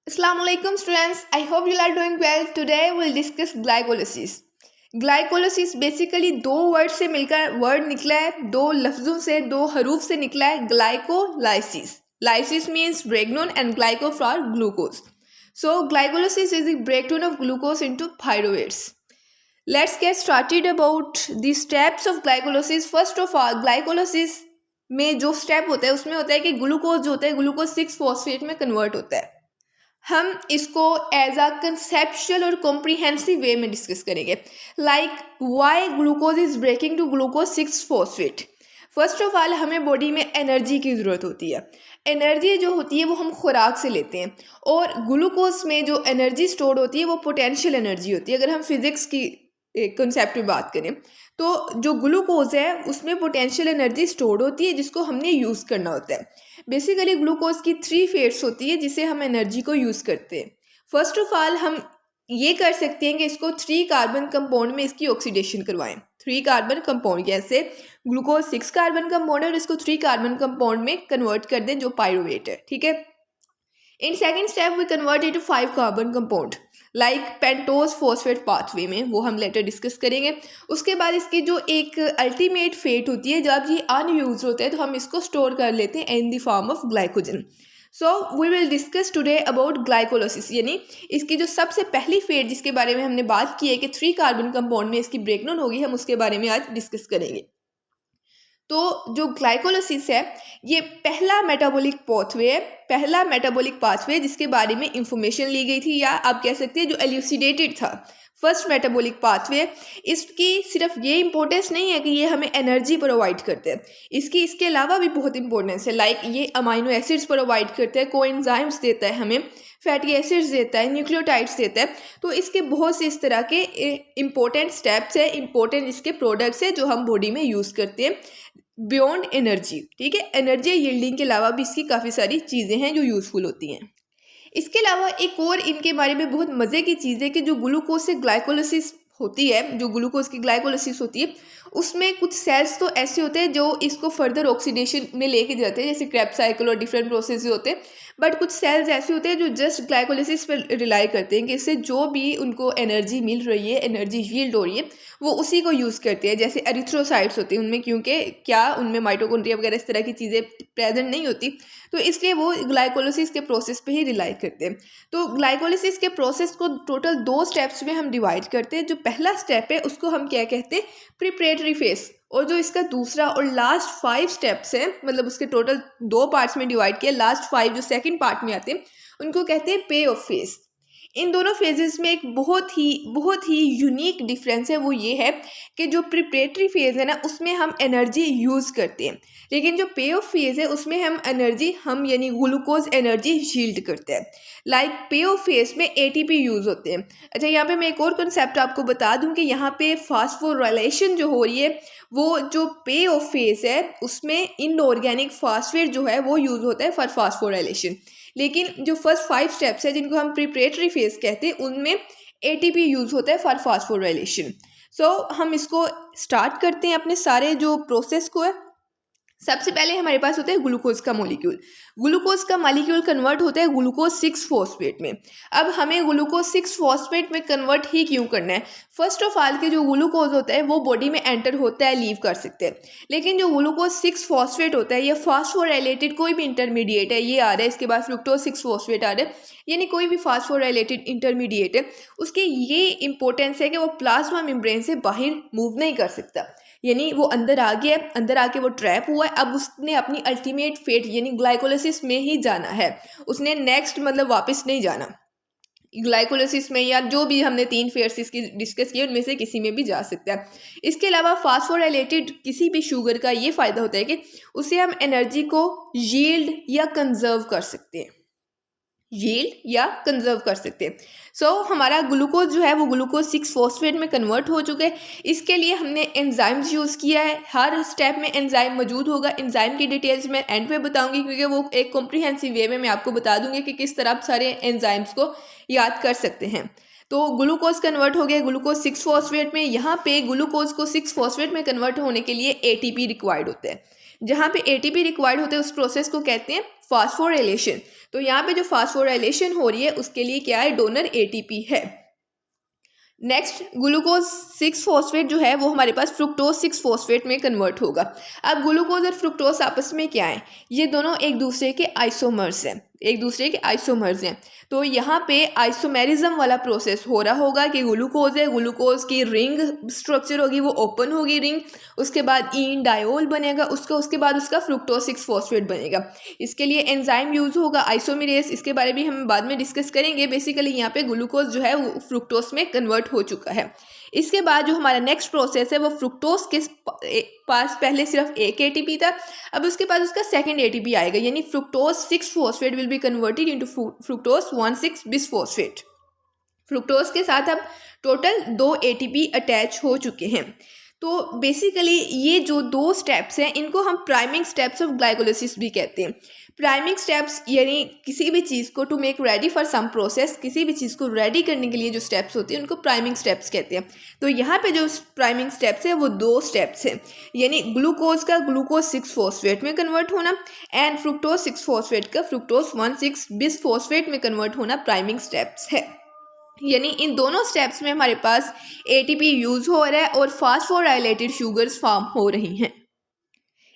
Assalamu alaikum students. I hope you are doing well. Today we'll discuss glycolysis. Glycolysis basically दो word से मिलकर word निकला है, दो लफ्ज़ों से, दो हरूफ से निकला है. Glycolysis. Lysis means breakdown and glyco for glucose. So glycolysis is the breakdown of glucose into pyruvates. Let's get started about the steps of glycolysis. First of all, glycolysis में जो स्टेप होता है उसमें होता है कि ग्लूकोज जो होता है ग्लूकोज 6 फॉस्फेट में कन्वर्ट होता है. हम इसको एज अ कंसेप्चुअल और कॉम्प्रिहेंसिव वे में डिस्कस करेंगे. Like why glucose is breaking to glucose 6 phosphate. First of all हमें बॉडी में एनर्जी की ज़रूरत होती है. एनर्जी जो होती है वो हम खुराक से लेते हैं, और ग्लूकोज में जो एनर्जी स्टोर होती है वो पोटेंशियल एनर्जी होती है. अगर हम फिजिक्स की कंसेप्ट में बात करें तो जो ग्लूकोज है उसमें पोटेंशियल एनर्जी स्टोर होती है जिसको हमने यूज़ करना होता है. बेसिकली ग्लूकोज की 3 फेट्स होती है जिससे हम एनर्जी को यूज़ करते हैं. फर्स्ट ऑफ ऑल हम ये कर सकते हैं कि इसको 3 कार्बन कंपाउंड में इसकी ऑक्सीडेशन करवाएं. 3 कार्बन कंपाउंड जैसे ग्लूकोज 6 कार्बन कंपाउंड है और इसको 3 कार्बन कंपाउंड में कन्वर्ट कर दें जो पायरुवेट है. ठीक है. In second step we convert it to 5 carbon compound like pentose phosphate pathway में, वो हम लेटर डिस्कस करेंगे. उसके बाद इसकी जो एक अल्टीमेट फेट होती है जब ये अनयूज होता है तो हम इसको स्टोर कर लेते हैं in the form of glycogen. So we will discuss today about glycolysis, यानी इसकी जो सबसे पहली फेट जिसके बारे में हमने बात की है कि 3 कार्बन कंपाउंड में इसकी ब्रेकडाउन होगी, हम उसके बारे में आज डिस्कस करेंगे. तो जो ग्लाइकोलिसिस है ये पहला मेटाबॉलिक पाथवे है, पहला मेटाबॉलिक पाथवे जिसके बारे में इंफॉर्मेशन ली गई थी, या आप कह सकते हैं जो एल्यूसिडेटेड था. First metabolic pathway. इसकी सिर्फ ये इंपॉर्टेंस नहीं है कि ये हमें एनर्जी प्रोवाइड करते हैं, इसके अलावा भी बहुत इंपॉर्टेंस है. लाइक ये अमाइनो एसिड्स प्रोवाइड करते हैं, कोएंजाइम्स देता है हमें, फैटी एसिड्स देता है, न्यूक्लियोटाइड्स देता है. तो इसके बहुत से इस तरह के इंपॉर्टेंट स्टेप्स है, इंपॉर्टेंट इसके प्रोडक्ट्स है जो हम बॉडी में यूज़ करते हैं बियॉन्ड एनर्जी. ठीक है. एनर्जी यील्डिंग के अलावा भी इसकी काफ़ी सारी चीज़ें हैं जो यूज़फुल होती हैं. इसके अलावा एक और इनके बारे में बहुत मज़े की चीज़ है कि जो ग्लूकोज से ग्लाइकोलिसिस होती है, जो ग्लूकोज की ग्लाइकोलिसिस होती है उसमें कुछ सेल्स तो ऐसे होते हैं जो इसको फर्दर ऑक्सीडेशन में लेके जाते हैं, जैसे क्रेब्स साइकिल और डिफरेंट प्रोसेस होते हैं. बट कुछ सेल्स ऐसे होते हैं जो जस्ट ग्लाइकोलिसिस पर रिलाई करते हैं कि इससे जो भी उनको एनर्जी मिल रही है, एनर्जी यील्ड हो रही है, वो उसी को यूज़ करते हैं. जैसे एरिथ्रोसाइट्स होते हैं उनमें, क्योंकि क्या उनमें माइटोकॉन्ड्रिया वगैरह इस तरह की चीज़ें प्रेजेंट नहीं होती, तो इसलिए वो ग्लाइकोलिसिस के प्रोसेस पे ही रिलाई करते हैं. तो ग्लाइकोलिसिस के प्रोसेस को टोटल 2 स्टेप्स में हम डिवाइड करते हैं. जो पहला स्टेप है उसको हम क्या कहते हैं, प्रिपरेटरी फेस. और जो इसका दूसरा और लास्ट 5 स्टेप्स हैं, मतलब उसके टोटल 2 पार्ट्स में डिवाइड किया, लास्ट 5 जो सेकंड पार्ट में आते हैं उनको कहते हैं पे ऑफ फेस. इन दोनों फेजेस में एक बहुत ही यूनिक डिफरेंस है, वो ये है कि जो प्रिपरेटरी फेज़ है ना उसमें हम एनर्जी यूज़ करते हैं, लेकिन जो पे ऑफ फेज़ है उसमें हम यानी ग्लूकोज एनर्जी यील्ड करते हैं. लाइक पे ऑफ फेज़ में एटीपी यूज़ होते हैं. अच्छा, यहाँ पे मैं एक और कंसेप्ट आपको बता दूँ कि यहाँ पे फास्फोराइलेशन जो हो रही है, वो जो पे ऑफ फेज़ है उसमें इनऑर्गेनिक फास्फेट जो है वो यूज़ होता है फॉर फास्फोराइलेशन. लेकिन जो फर्स्ट 5 स्टेप्स है जिनको हम प्रिपरेटरी फेज कहते हैं उनमें एटीपी यूज़ होता है फॉर फास्फोराइलेशन. सो हम इसको स्टार्ट करते हैं अपने सारे जो प्रोसेस को है. सबसे पहले हमारे पास होता है ग्लूकोज का मॉलिक्यूल. ग्लूकोज का मॉलिक्यूल कन्वर्ट होता है ग्लूकोज 6 फॉस्फेट में. अब हमें ग्लूकोज 6 फॉस्फेट में कन्वर्ट ही क्यों करना है? फर्स्ट ऑफ ऑल के जो ग्लूकोज होता है वो बॉडी में एंटर होता है, लीव कर सकते हैं, लेकिन जो ग्लूकोज 6 फॉस्फेट होता है ये फास्फोराइलेटेड कोई भी इंटरमीडिएट है, ये आ रहा है, इसके बाद फ्रुक्टोज 6 फॉस्फेट आ रहा है, यानी कोई भी फास्फोराइलेटेड इंटरमीडिएट है, उसके ये इंपॉर्टेंस है कि वो प्लाज्मा मेम्ब्रेन से बाहर मूव नहीं कर सकता, यानी वो अंदर आ गया, अंदर आके वो ट्रैप हुआ है. अब उसने अपनी अल्टीमेट फेट यानी ग्लाइकोलिसिस में ही जाना है, उसने नेक्स्ट मतलब वापस नहीं जाना. ग्लाइकोलिसिस में या जो भी हमने 3 फेट्स इसकी डिस्कस किए उनमें से किसी में भी जा सकता है. इसके अलावा फास्फोराइलेटेड किसी भी शुगर का ये फ़ायदा होता है कि उससे हम एनर्जी को यील्ड या कंजर्व कर सकते हैं, सो हमारा ग्लूकोज जो है वो ग्लूकोज 6 फॉस्फेट में कन्वर्ट हो चुके हैं. इसके लिए हमने एंजाइम्स यूज़ किया है. हर स्टेप में एंजाइम मौजूद होगा. एंजाइम की डिटेल्स मैं एंड पे बताऊंगी, क्योंकि वो एक कॉम्प्रिहेंसिव वे में मैं आपको बता दूंगी कि किस तरह आप सारे एंजाइम्स को याद कर सकते हैं. तो ग्लूकोज कन्वर्ट हो गया ग्लूकोज 6 फॉस्फेट में. यहाँ पे ग्लूकोज को 6 फॉस्फेट में कन्वर्ट होने के लिए एटीपी रिक्वायर्ड होता है. जहाँ पे एटीपी रिक्वायर्ड होते हैं उस प्रोसेस को कहते हैं फास्फोराइलेशन। तो यहाँ पे जो फास्फोराइलेशन हो रही है उसके लिए क्या है, डोनर एटीपी है। नेक्स्ट ग्लूकोज 6-फॉस्फेट जो है वो हमारे पास फ्रुक्टोज 6-फॉस्फेट में कन्वर्ट होगा। अब ग्लूकोज और फ्रुक्टोज आपस में क्या है, ये दोनों एक दूसरे के आइसोमर्स हैं, एक दूसरे के आइसोमर्स हैं। तो यहाँ पे आइसोमेरिज्म वाला प्रोसेस हो रहा होगा कि ग्लूकोज है, ग्लूकोज की रिंग स्ट्रक्चर होगी, वो ओपन होगी रिंग, उसके बाद इन डायोल बनेगा उसके बाद उसका फ्रुक्टोज 6-फॉस्फेट बनेगा। इसके लिए एंजाइम यूज होगा आइसोमेरेज, इसके बारे में हम बाद में डिस्कस करेंगे। बेसिकली यहाँ पे ग्लूकोज जो है वो फ्रुक्टोज में कन्वर्ट हो चुका है। इसके बाद जो हमारा नेक्स्ट प्रोसेस है वो फ्रुक्टोज के पास पहले सिर्फ एक एटीपी था, अब उसके पास उसका सेकंड एटीपी आएगा, यानी fructose six phosphate will be converted into fructose one six bisphosphate. Fructose के साथ अब टोटल 2 एटीपी अटैच हो चुके हैं। तो बेसिकली ये जो 2 स्टेप्स हैं इनको हम प्राइमिंग स्टेप्स ऑफ ग्लाइकोलाइसिस भी कहते हैं। प्राइमिंग स्टेप्स यानी किसी भी चीज़ को to make ready for some process, किसी भी चीज़ को रेडी करने के लिए जो स्टेप्स होते हैं उनको प्राइमिंग स्टेप्स कहते हैं। तो यहाँ पे जो प्राइमिंग स्टेप्स है वो 2 स्टेप्स हैं, यानी ग्लूकोज का ग्लूकोज 6-फॉस्फेट में कन्वर्ट होना एंड फ्रुक्टोज 6-फॉस्फेट का फ्रुक्टोज 1,6-बिसफॉस्फेट में कन्वर्ट होना प्राइमिंग स्टेप्स है। यानी इन दोनों स्टेप्स में हमारे पास एटीपी यूज हो रहा है और फास्फोराइलेटेड शुगर्स फॉर्म हो रही हैं।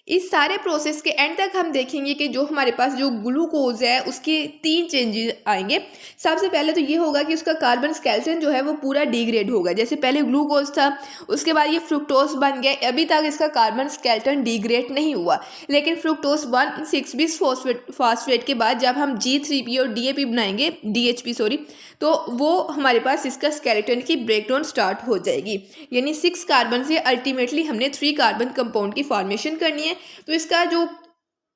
इस सारे प्रोसेस के एंड तक हम देखेंगे कि जो हमारे पास जो ग्लूकोज है उसके 3 चेंजेस आएंगे। सबसे पहले तो ये होगा कि उसका कार्बन स्केलेटन जो है वो पूरा डिग्रेड होगा। जैसे पहले ग्लूकोज था, उसके बाद ये फ्रुक्टोज बन गया, अभी तक इसका कार्बन स्केलेटन डिग्रेड नहीं हुआ, लेकिन फ्रुक्टोज 1,6-बिसफॉस्फेट के बाद जब हम G3P और DAP बनाएंगे, DHP सॉरी, तो वो हमारे पास इसका स्केलेटन की ब्रेकडाउन स्टार्ट हो जाएगी, यानी 6 कार्बन से अल्टीमेटली हमने 3 कार्बन कंपाउंड की फॉर्मेशन करनी है। तो इसका जो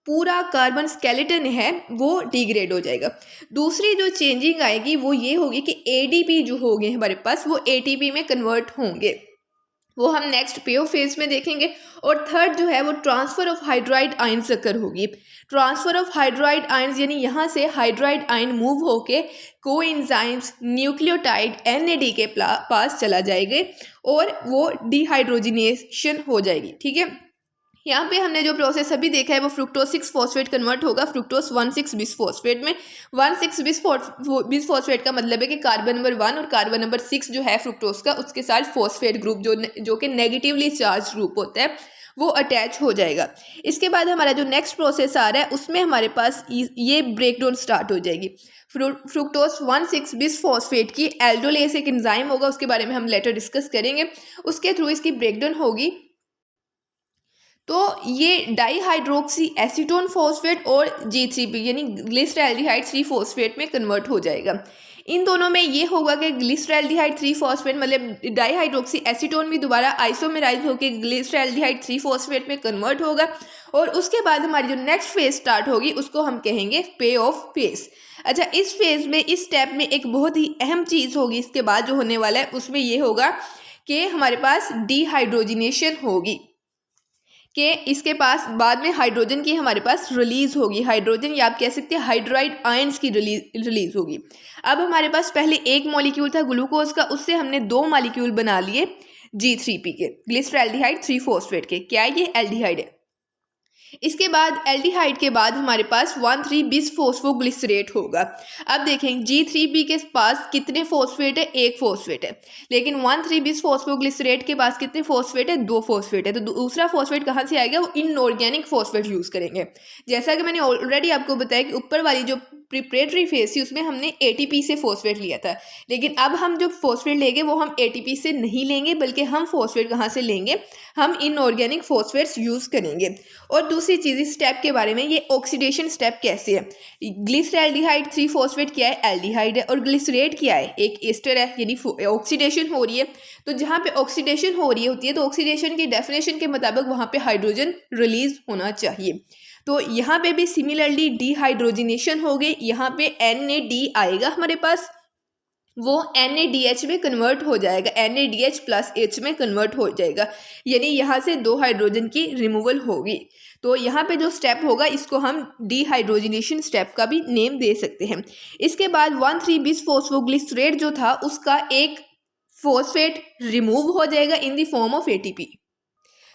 पूरा कार्बन स्केलेटन है वो डिग्रेड हो जाएगा। दूसरी जो चेंजिंग आएगी वो ये होगी कि एडीपी जो होंगे हमारे पास वो एटीपी में कन्वर्ट होंगे, वो हम नेक्स्ट पेओ फेज में देखेंगे। और थर्ड जो है वो ट्रांसफर ऑफ हाइड्राइड आयंस अकर होगी। ट्रांसफर ऑफ हाइड्राइड आयंस यानी यहाँ से हाइड्राइड आयन मूव होके कोएंजाइम्स न्यूक्लियोटाइड NAD के पास चला जाएगा और वो डिहाइड्रोजिनेशन हो जाएगी। ठीक है, यहाँ पे हमने जो प्रोसेस अभी देखा है वो फ्रुक्टोज 6-फॉस्फेट कन्वर्ट होगा फ्रुक्टोज 1,6-बिसफॉस्फेट में। 1,6-बिसफॉस्फेट का मतलब है कि कार्बन नंबर 1 और कार्बन नंबर 6 जो है फ्रुक्टोज का, उसके साथ फॉस्फेट ग्रुप जो कि नेगेटिवली चार्ज ग्रुप होता है वो अटैच हो जाएगा। इसके बाद हमारा जो नेक्स्ट प्रोसेस आ रहा है उसमें हमारे पास ये ब्रेकडाउन स्टार्ट हो जाएगी। फ्रुक्टोज 1,6-बिसफॉस्फेट की एल्डोलेस एक एंजाइम होगा, उसके बारे में हम लेटर डिस्कस करेंगे, उसके थ्रू इसकी ब्रेकडाउन होगी। तो ये डाईहाइड्रोक्सी एसीटोन फॉस्फेट और G3P यानी ग्लिसरैल्डिहाइड 3-फॉस्फेट में कन्वर्ट हो जाएगा। इन दोनों में ये होगा कि ग्लिसरैल्डिहाइड 3-फॉस्फेट मतलब डाईहाइड्रोक्सी एसीटोन भी दोबारा आइसोमेराइज होकर ग्लिसरैल्डिहाइड 3-फॉस्फेट में कन्वर्ट होगा। और उसके बाद हमारी जो नेक्स्ट फेज स्टार्ट होगी उसको हम कहेंगे पे ऑफ फेज। अच्छा, इस फेज में इस स्टेप में एक बहुत ही अहम चीज़ होगी इसके बाद जो होने वाला है, उसमें ये होगा कि हमारे पास डिहाइड्रोजिनेशन होगी, कि इसके पास बाद में हाइड्रोजन की हमारे पास रिलीज होगी, हाइड्रोजन या आप कह सकते हैं हाइड्राइड आयंस की रिलीज होगी। अब हमारे पास पहले एक मॉलिक्यूल था ग्लूकोज का, उससे हमने 2 मॉलिक्यूल बना लिए G3P के, ग्लिसरैल्डिहाइड 3-फॉस्फेट के। क्या ये एल्डिहाइड है। इसके बाद एल्डिहाइड के बाद हमारे पास 1,3-बिसफॉस्फोग्लिसरेट होगा। अब देखें G3P के पास कितने फॉस्फेट है, 1 फॉस्फेट है, लेकिन 1,3-बिसफॉस्फोग्लिसरेट के पास कितने फॉस्फेट है, 2 फॉस्फेट है। तो दूसरा फॉस्फेट कहाँ से आएगा, वो इनऑर्गेनिक फॉस्फेट यूज़ करेंगे। जैसा कि मैंने ऑलरेडी आपको बताया कि ऊपर वाली जो प्रिपरेटरी फेज थी उसमें हमने ATP से फॉस्फेट लिया था, लेकिन अब हम जो फॉस्फेट लेंगे वो हम ATP से नहीं लेंगे, बल्कि हम फॉस्फेट कहाँ से लेंगे, हम इनऑर्गेनिक फॉस्फेट्स यूज़ करेंगे। और दूसरी चीज़ इस स्टेप के बारे में, ये ऑक्सीडेशन स्टेप कैसे है। ग्लिसरैल्डिहाइड 3-फॉस्फेट क्या है, एल्डिहाइड है, और ग्लिसरेट क्या है, एक एस्टर है, यानी ऑक्सीडेशन हो रही है। तो जहाँ पे ऑक्सीडेशन हो रही होती है तो ऑक्सीडेशन की डेफिनेशन के मुताबिक वहाँ पे हाइड्रोजन रिलीज होना चाहिए। तो यहाँ पे भी सिमिलरली डिहाइड्रोजिनेशन हो गई, यहाँ पे NAD आएगा हमारे पास, वो NADH में कन्वर्ट हो जाएगा, NADH+H में कन्वर्ट हो जाएगा, यानी यहाँ से 2 हाइड्रोजन की रिमूवल होगी। तो यहाँ पे जो स्टेप होगा इसको हम डिहाइड्रोजिनेशन स्टेप का भी नेम दे सकते हैं। इसके बाद 1,3-बिसफॉस्फोग्लिसरेट जो था उसका एक फॉस्फेट रिमूव हो जाएगा इन द फॉर्म ऑफ ATP।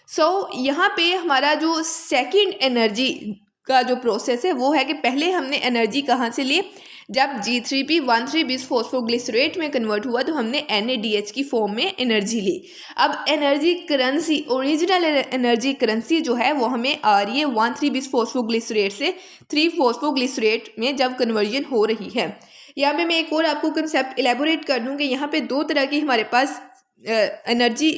यहाँ पे हमारा जो सेकंड एनर्जी का जो प्रोसेस है वो है कि पहले हमने एनर्जी कहाँ से ली, जब G3P13 बिस फॉस्फोग्लिसरेट में कन्वर्ट हुआ तो हमने NADH की फॉर्म में एनर्जी ली। अब energy currency, original energy currency जो है वो हमें आ रही है 13 बिस फॉस्फोग्लिसरेट से 3 फॉस्फोग्लिसरेट में जब कन्वर्जन हो रही है। यहाँ पे मैं एक और आपको कंसेप्ट एलेबोरेट कर दूँ कि यहाँ पे दो तरह की हमारे पास एनर्जी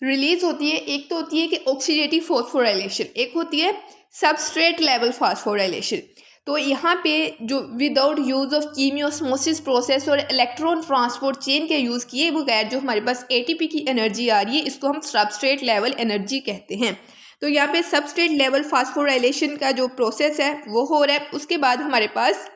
रिलीज होती है। एक तो होती है कि ऑक्सीडेटिव फॉस्फोराइलेशन, एक होती है सबस्ट्रेट लेवल फॉस्फोराइलेशन। तो यहाँ पे जो विदाउट यूज़ ऑफ कीमियोस्मोसिस प्रोसेस और इलेक्ट्रॉन ट्रांसपोर्ट चेन के यूज़ किए बगैर जो हमारे पास ATP की एनर्जी आ रही है, इसको हम सबस्ट्रेट लेवल एनर्जी कहते हैं। तो यहाँ पे सबस्ट्रेट लेवल फॉस्फोराइलेशन का जो प्रोसेस है वो हो रहा है। उसके बाद हमारे पास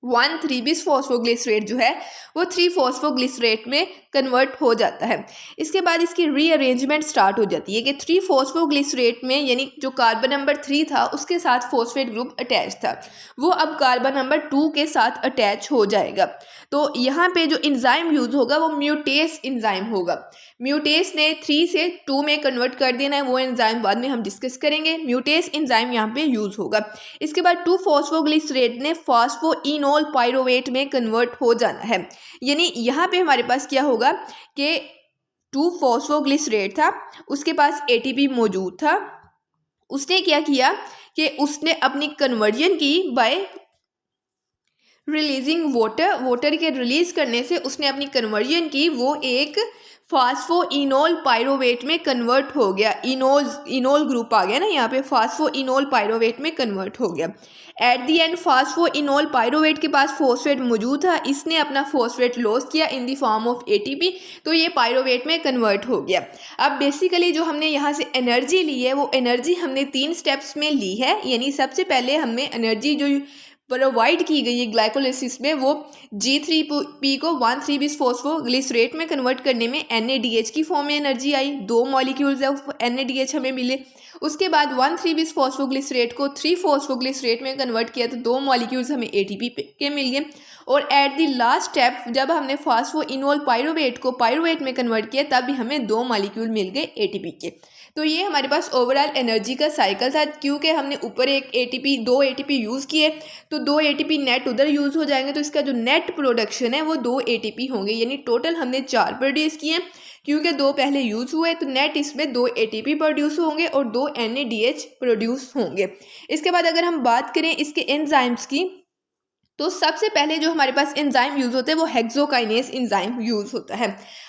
1,3 बिस फॉस्फोग्लिसरेट जो है वो 3 फॉस्फोग्लिसरेट में कन्वर्ट हो जाता है। इसके बाद इसकी रीअरेंजमेंट स्टार्ट हो जाती है कि 3 फॉस्फोग्लिसरेट में यानी जो कार्बन नंबर 3 था उसके साथ फॉस्फेट ग्रुप अटैच था, वो अब कार्बन नंबर 2 के साथ अटैच हो जाएगा। तो यहाँ पे जो एंजाइम यूज़ होगा वो म्यूटेस एंजाइम होगा। म्यूटेस ने 3 से 2 में कन्वर्ट कर देना है, वो एंजाइम बाद में हम डिस्कस करेंगे। म्यूटेस एंजाइम यहाँ पे यूज़ होगा। इसके बाद 2 फॉस्फोग्लिसरेट ने फॉस्फोइनोल पायरोवेट में कन्वर्ट हो जाना है। यानी यहाँ पे हमारे पास क्या होगा कि 2 फॉस्फोग्लिसरेट था, उसके पास ATP मौजूद था, उसने क्या किया कि उसने अपनी कन्वर्जन की बाय रिलीजिंग वाटर के रिलीज करने से उसने अपनी कन्वर्जन की, वो एक फास्फोइनोल पायरोवेट में कन्वर्ट हो गया। इनोल ग्रुप आ गया ना यहाँ पे, फास्फोइनोल पायरोवेट में कन्वर्ट हो गया। At the and phosphoenol pyruvate के पास फॉस्फेट मौजूद था, इसने अपना फॉस्फेट लॉस किया इन द फॉर्म ऑफ ATP, तो ये पायरोवेट में कन्वर्ट हो गया। अब बेसिकली जो हमने यहाँ से एनर्जी ली है वो एनर्जी हमने 3 स्टेप्स में ली है। यानी सबसे पहले हमने एनर्जी जो प्रोवाइड की गई है ग्लाइकोलिसिस में वो G3P को 1,3 बिस फॉस्फोग्लिसरेट में कन्वर्ट करने में NADH की फॉर्म में energy I, 2 molecules of NADH हमें मिले। उसके बाद 1,3 बिस फॉस्फोग्लिसरेट को 3 फॉस्फोग्लिसरेट में कन्वर्ट किया तो 2 मॉलिक्यूल्स हमें ATP के मिल गए। और एट द लास्ट स्टेप जब हमने फास्फोइनोल पायरोवेट को पायरोवेट में कन्वर्ट किया तब भी हमें 2 मॉलिक्यूल मिल गए ATP के। तो ये हमारे पास ओवरऑल एनर्जी का साइकिल था। क्योंकि हमने ऊपर एक दो ATP यूज़ किए तो 2 ATP नेट उधर यूज़ हो जाएंगे, तो इसका जो नेट प्रोडक्शन है वो 2 ATP होंगे। यानी टोटल हमने 4 प्रोड्यूस किए, क्योंकि 2 पहले यूज़ हुए तो नेट इसमें 2 ATP प्रोड्यूस होंगे और 2 NADH प्रोड्यूस होंगे। इसके बाद अगर हम बात करें इसके एंजाइम्स की, तो सबसे पहले जो हमारे पास एंजाइम यूज़ होता है वो हेक्सोकाइनेस एंजाइम यूज़ होता है।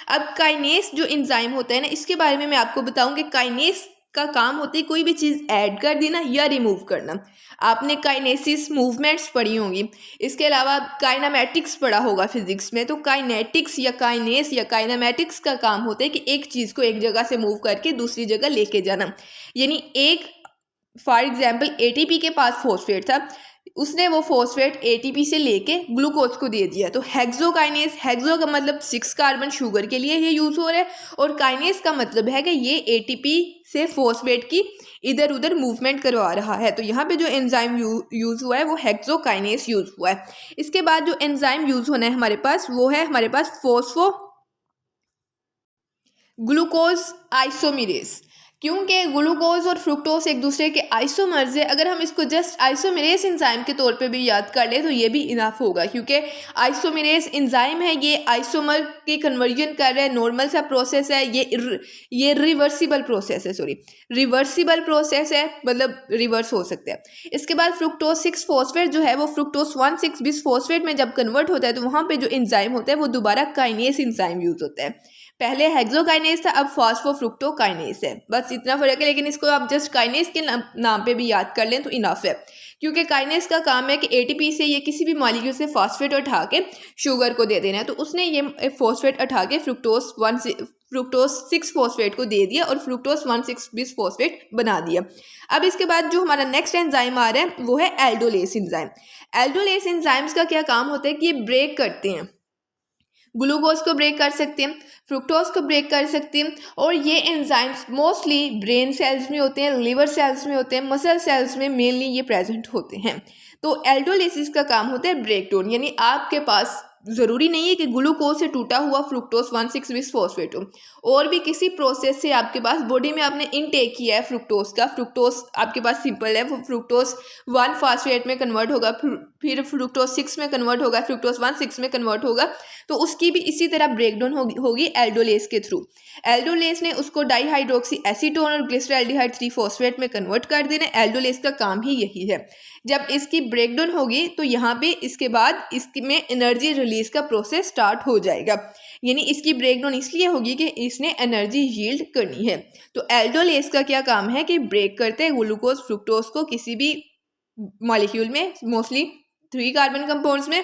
अब काइनेस जो एंजाइम होता है ना, इसके बारे में मैं आपको बताऊं कि काइनेस का काम होता है कोई भी चीज़ ऐड कर देना या रिमूव करना। आपने काइनेसिस मूवमेंट्स पढ़ी होंगी, इसके अलावा काइनामेटिक्स पढ़ा होगा फिजिक्स में। तो काइनेटिक्स या काइनेस या काइनामेटिक्स का काम होता है कि एक चीज़ को एक जगह से मूव करके दूसरी जगह लेके जाना। यानी एक फॉर एग्जाम्पल ATP के पास फॉस्फेट था, उसने वो फॉस्फेट ATP से लेके ग्लूकोज को दे दिया। तो हेक्सोकाइनेस, हेक्सो का मतलब 6 कार्बन शुगर के लिए ये यूज़ हो रहा है, और काइनेस का मतलब है कि ये ATP से फॉस्फेट की इधर उधर मूवमेंट करवा रहा है। तो यहाँ पे जो एंजाइम यूज़ हुआ है वो हेक्सोकाइनेस यूज़ हुआ है। इसके बाद जो एंजाइम यूज़ होना है हमारे पास वो है हमारे पास फॉस्फो ग्लूकोज आइसोमेरेज। क्योंकि ग्लूकोज और फ्रुक्टोज एक दूसरे के आइसोमर्स है, अगर हम इसको जस्ट आइसोमेरेज एंजाइम के तौर पे भी याद कर ले तो ये भी इनफ होगा। क्योंकि आइसोमेरेज एंजाइम है, ये आइसोमर की कन्वर्जन कर रहा है, नॉर्मल सा प्रोसेस है, ये रिवर्सिबल प्रोसेस है, रिवर्सिबल प्रोसेस है, मतलब रिवर्स हो सकता है। इसके बाद फ्रुक्टोज 6 फॉस्फेट जो है वो फ्रुक्टोज 1,6 बिस फॉस्फेट में जब कन्वर्ट होता है तो वहाँ पे जो एंजाइम होता है वो दोबारा काइनेस एंजाइम यूज होता है। पहले हेक्सोकाइनेस था, अब फॉस्फोफ्रुक्टोकाइनेस है, बस इतना फर्क है। लेकिन इसको आप जस्ट काइनेस के नाम पे भी याद कर लें तो इनफ है। क्योंकि काइनेस का काम है कि ATP से ये किसी भी मॉलिक्यूल से फॉस्फेट उठा के शुगर को दे देना है। तो उसने ये फॉस्फेट उठा के फ्रुक्टोज 6 फॉस्फेट को दे दिया और फ्रुक्टोज 1,6 बिस फॉस्फेट बना दिया। अब इसके बाद जो हमारा नेक्स्ट एंजाइम आ रहा है वो है एल्डोलेस एंजाइम। एल्डोलेस एंजाइम्स का क्या काम होता है कि ये ब्रेक करते हैं, ग्लूकोज को ब्रेक कर सकते हैं, फ्रुक्टोज को ब्रेक कर सकते हैं। और ये एंजाइम्स मोस्टली ब्रेन सेल्स में होते हैं, लिवर सेल्स में होते हैं, मसल सेल्स में मेनली ये प्रेजेंट होते हैं। तो एल्डोलिसिस का काम होता है ब्रेक डाउन, यानी आपके पास ज़रूरी नहीं है कि ग्लूकोज से टूटा हुआ फ्रुक्टोज 1,6 बिस फॉस्फेट हो, और भी किसी प्रोसेस से आपके पास बॉडी में आपने इनटेक किया है फ्रुक्टोज का, फ्रुक्टोज आपके पास सिंपल है, वो फ्रुक्टोज 1 फास्फेट में कन्वर्ट होगा, फिर फ्रुक्टोज 6 में कन्वर्ट होगा, फ्रुक्टोज 1,6 में कन्वर्ट होगा, तो उसकी भी इसी तरह ब्रेकडाउन होगी एल्डोलेस के थ्रू। एल्डोलेस ने उसको डाईहाइड्रोक्सी एसीटोन और ग्लिसरल्डिहाइड 3 फॉस्फेट में कन्वर्ट कर देना। एल्डोलेस का काम ही यही है। जब इसकी ब्रेकडाउन होगी तो यहाँ पे इसके बाद इसमें एनर्जी रिलीज का प्रोसेस स्टार्ट हो जाएगा, यानी इसकी ब्रेकडाउन इसलिए होगी कि इसने एनर्जी यील्ड करनी है। तो एल्डोलेस का क्या काम है कि ब्रेक करते हैं ग्लूकोज फ्रुक्टोज को किसी भी मॉलिक्यूल में, मोस्टली 3 कार्बन कंपाउंड्स में,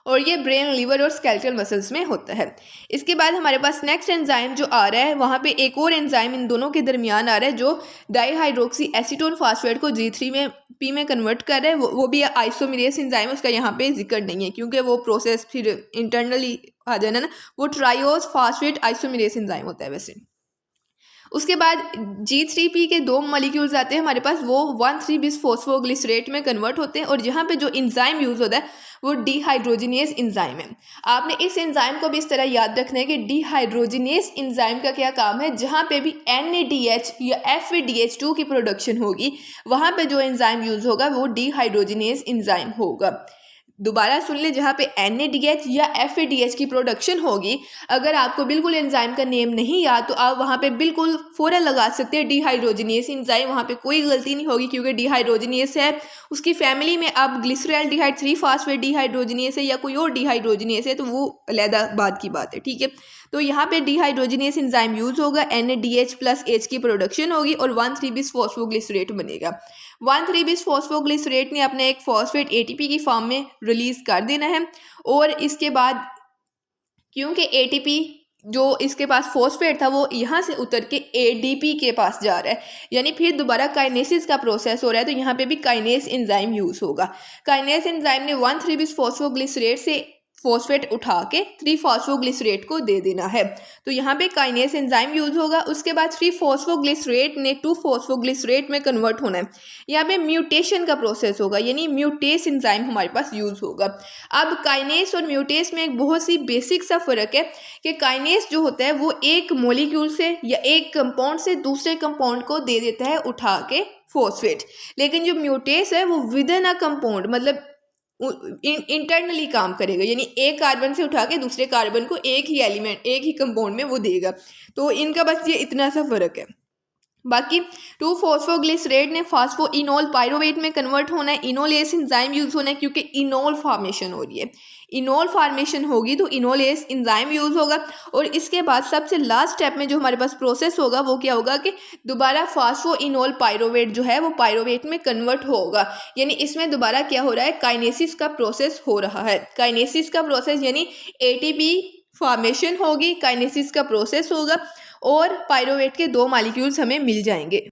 और ये ब्रेन, लिवर और स्केलेटल मसल्स में होता है। इसके बाद हमारे पास नेक्स्ट एंजाइम जो आ रहा है, वहाँ पे एक और एंजाइम इन दोनों के दरमियान आ रहा है जो डाईहाइड्रोक्सी एसीटोन फास्फेट को G3 में P में कन्वर्ट कर रहा है। वो भी आइसोमेरेस एंजाइम है, उसका यहाँ पे जिक्र नहीं है क्योंकि वो प्रोसेस फिर इंटरनली आ जाना ना, वो ट्राइओस फास्फेट आइसोमेरेस एंजाइम होता है वैसे। उसके बाद G3P के 2 मॉलिक्यूल्स आते हैं हमारे पास, वो 1,3 बिस फॉस्फोग्लिसरेट में कन्वर्ट होते हैं, और यहाँ पे जो एंजाइम यूज़ होता है वो डिहाइड्रोजिनेस एंजाइम है। आपने इस एंजाइम को भी इस तरह याद रखना है कि डिहाइड्रोजिनेस एंजाइम का क्या काम है, जहाँ पे भी NADH या FADH2 की प्रोडक्शन होगी, वहाँ पे जो एंजाइम यूज़ होगा वो डिहाइड्रोजिनेस एंजाइम होगा। दोबारा सुन ले, जहाँ पे NADH या FADH की प्रोडक्शन होगी, अगर आपको बिल्कुल एंजाइम का नेम नहीं याद तो आप वहाँ पे बिल्कुल फ़ौरन लगा सकते हैं डिहाइड्रोजिनेस एंजाइम, वहाँ पे कोई गलती नहीं होगी क्योंकि डिहाइड्रोजिनेस है, उसकी फैमिली में अब ग्लिसरल्डिहाइड 3 फास्फेट डिहाइड्रोजिनेस है या कोई और डिहाइड्रोजिनेस है तो वो अलग बात की बात है, ठीक है। तो यहाँ पे डिहाइड्रोजिनेस एंजाइम यूज़ होगा, NADH प्लस H की प्रोडक्शन होगी और 1,3 बिस फॉस्फोग्लिसरेट बनेगा। 1,3 बिस फॉस्फोग्लिसरेट ने अपने एक फॉस्फेट ATP की फॉर्म में रिलीज कर देना है, और इसके बाद क्योंकि ATP जो इसके पास फॉस्फेट था वो यहाँ से उतर के ADP के पास जा रहा है, यानी फिर दोबारा काइनेसिस का प्रोसेस हो रहा है, तो यहाँ पे भी काइनेस एंजाइम यूज़ होगा। काइनेस एंजाइम ने 1,3 बिस फॉस्फोग्लिसरेट से फॉस्फेट उठा के 3 फॉस्फोग्लिसरेट को दे देना है, तो यहाँ पे काइनेस एंजाइम यूज़ होगा। उसके बाद 3 फॉस्फोग्लिसरेट ने 2 फॉस्फोग्लिसरेट में कन्वर्ट होना है, यहाँ पे म्यूटेशन का प्रोसेस होगा, यानी म्यूटेस एंजाइम हमारे पास यूज़ होगा। अब काइनेस और म्यूटेस में एक बहुत सी बेसिक सा फ़र्क है कि काइनेस जो होता है वो एक मॉलिक्यूल से या एक कंपाउंड से दूसरे कंपाउंड को दे देता है उठा के फॉस्फेट, लेकिन जो म्यूटेस है वो विद इन अ कंपाउंड मतलब इंटरनली काम करेगा, यानी एक कार्बन से उठा के दूसरे कार्बन को एक ही एलिमेंट, एक ही कंपाउंड में वो देगा। तो इनका बस ये इतना सा फ़र्क है। बाकी 2 फॉस्फोग्लिसरेट ने फास्फोइनोल पायरोवेट में कन्वर्ट होना है, इनोलेस एंजाइम यूज़ होना है क्योंकि इनोल फॉर्मेशन हो रही है। इनोल फॉर्मेशन होगी तो इनोलेस एंजाइम यूज़ होगा, और इसके बाद सबसे लास्ट स्टेप में जो हमारे पास प्रोसेस होगा वो क्या होगा कि दोबारा फास्फोइनोल पायरोवेट जो है वो पायरोवेट में कन्वर्ट होगा, यानी इसमें दोबारा क्या हो रहा है, काइनेसिस का प्रोसेस हो रहा है। काइनेसिस का प्रोसेस यानी ATP फॉर्मेशन होगी, काइनेसिस का प्रोसेस होगा और पायरोवेट के 2 मॉलिक्यूल्स हमें मिल जाएंगे।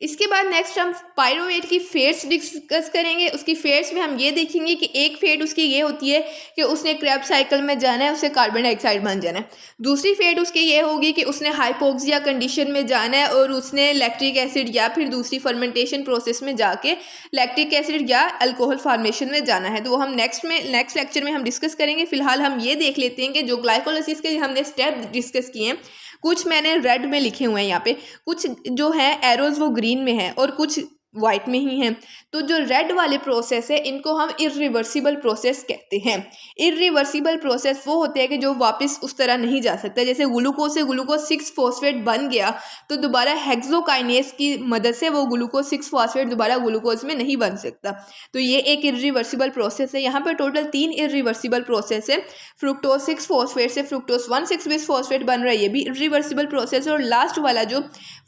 इसके बाद नेक्स्ट हम पायरोवेट की फेट्स डिस्कस करेंगे। उसकी फेट्स में हम ये देखेंगे कि एक फेट उसकी ये होती है कि उसने क्रेब्स साइकिल में जाना है, उससे कार्बन डाइऑक्साइड बन जाना है। दूसरी फेट उसकी ये होगी कि उसने हाइपोक्सिया कंडीशन में जाना है और उसने लैक्टिक एसिड या फिर दूसरी फर्मेंटेशन प्रोसेस में जाके लैक्टिक एसिड या अल्कोहल फॉर्मेशन में जाना है, तो वो हम नेक्स्ट लेक्चर में हम डिस्कस करेंगे। फिलहाल हम ये देख लेते हैं कि जो ग्लाइकोलाइसिस के हमने स्टेप डिस्कस किए हैं, कुछ मैंने रेड में लिखे हुए हैं यहाँ पे, कुछ जो है एरोज वो ग्रीन में है और कुछ वाइट में ही हैं। तो जो रेड वाले प्रोसेस है इनको हम इरिवर्सिबल प्रोसेस कहते हैं। इरिवर्सिबल प्रोसेस वो होते हैं कि जो वापस उस तरह नहीं जा सकता, जैसे ग्लूकोज से ग्लूकोज 6 फॉस्फेट बन गया तो दोबारा हेक्सोकाइनेस की मदद से वो ग्लूकोज 6 फॉस्फेट दोबारा ग्लूकोज में नहीं बन सकता। तो ये एक इरिवर्सिबल प्रोसेस है। यहाँ पर टोटल 3 इरिवर्सिबल प्रोसेस है। फ्रुक्टोज 6 फॉस्फेट से फ्रुक्टोज 1,6 बिस फॉस्फेट बन रहा है, ये भी इरिवर्सिबल प्रोसेस है। और लास्ट वाला जो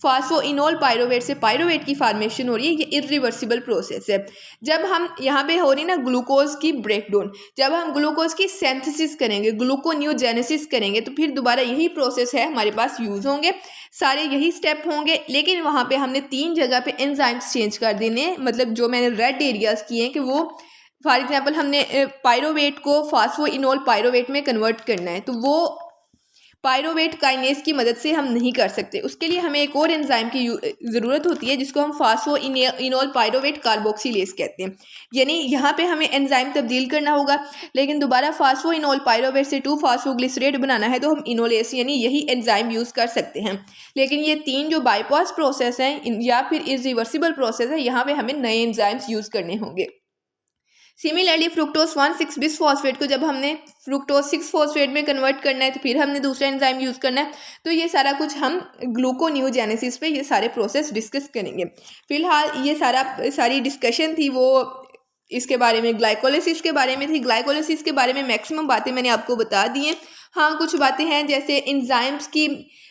फास्फोइनोल पायरोवेट से पायरोवेट की फॉर्मेशन हो रही है, ये इरिवर्सिबल प्रोसेस है। जब हम यहाँ पे हो रही ना ग्लूकोज की ब्रेकडाउन, जब हम ग्लूकोज की सिंथेसिस करेंगे, ग्लूकोनियोजेनेसिस करेंगे, तो फिर दोबारा यही प्रोसेस है हमारे पास यूज़ होंगे, सारे यही स्टेप होंगे। लेकिन वहाँ पे हमने 3 जगह पे एंजाइम्स चेंज कर देने, मतलब जो मैंने रेड एरियाज किए हैं कि वो फॉर एग्जाम्पल हमने पायरोवेट को फास्फोइनोल पायरोवेट में कन्वर्ट करना है, तो वो पायरोवेट काइनेज की मदद से हम नहीं कर सकते। उसके लिए हमें एक और एंजाइम की ज़रूरत होती है जिसको हम फास्फोइनोल पायरोवेट कार्बोक्सिलेज कहते हैं। यानी यहाँ पे हमें एंजाइम तब्दील करना होगा, लेकिन दोबारा फास्फोइनोल पायरोवेट से 2-फास्फोग्लिसरेट बनाना है तो हम इनोलेस यानी यही एंजाइम यूज़ कर सकते हैं। लेकिन ये 3 जो बाईपास प्रोसेस हैं या फिर इरिवर्सिबल प्रोसेस है, यहाँ पे हमें नए एंजाइम्स यूज़ करने होंगे। सिमिलरली फ्रुक्टोज 1,6 बिसफॉस्फेट को जब हमने फ्रुक्टोज 6-फॉस्फेट में कन्वर्ट करना है तो फिर हमने दूसरा एंजाइम यूज़ करना है। तो ये सारा कुछ हम ग्लूकोनियोजेनेसिस पे ये सारे प्रोसेस डिस्कस करेंगे। फिलहाल ये सारी डिस्कशन थी वो इसके बारे में, ग्लाइकोलिसिस के बारे में थी। ग्लाइकोलिसिस के बारे में मैक्सिमम बातें मैंने आपको बता दी हैं। हाँ, कुछ बातें हैं जैसे एंजाइम्स की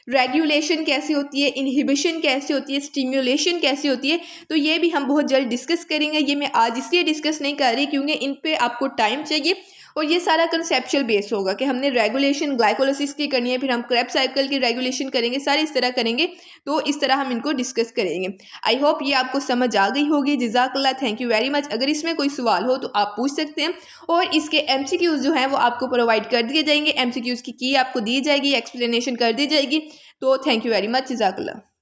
रेगुलेशन कैसे होती है, इनहिबिशन कैसे होती है, स्टिम्युलेशन कैसे होती है, तो ये भी हम बहुत जल्द डिस्कस करेंगे। ये मैं आज इसलिए डिस्कस नहीं कर रही क्योंकि इन पे आपको टाइम चाहिए और ये सारा कंसेप्चुअल बेस होगा कि हमने रेगुलेशन ग्लाइकोलिसिस की करनी है, फिर हम क्रेब्स साइकिल की रेगुलेशन करेंगे, सारे इस तरह करेंगे। तो इस तरह हम इनको डिस्कस करेंगे। आई होप ये आपको समझ आ गई होगी। जज़ाकल्लाह, थैंक यू वेरी मच। अगर इसमें कोई सवाल हो तो आप पूछ सकते हैं और इसके MCQs जो हैं वो आपको प्रोवाइड कर दिए जाएंगे। MCQs की आपको दी जाएगी, एक्सप्लेनेशन कर दी जाएगी। तो थैंक यू वेरी मच। जज़ाकल्लाह।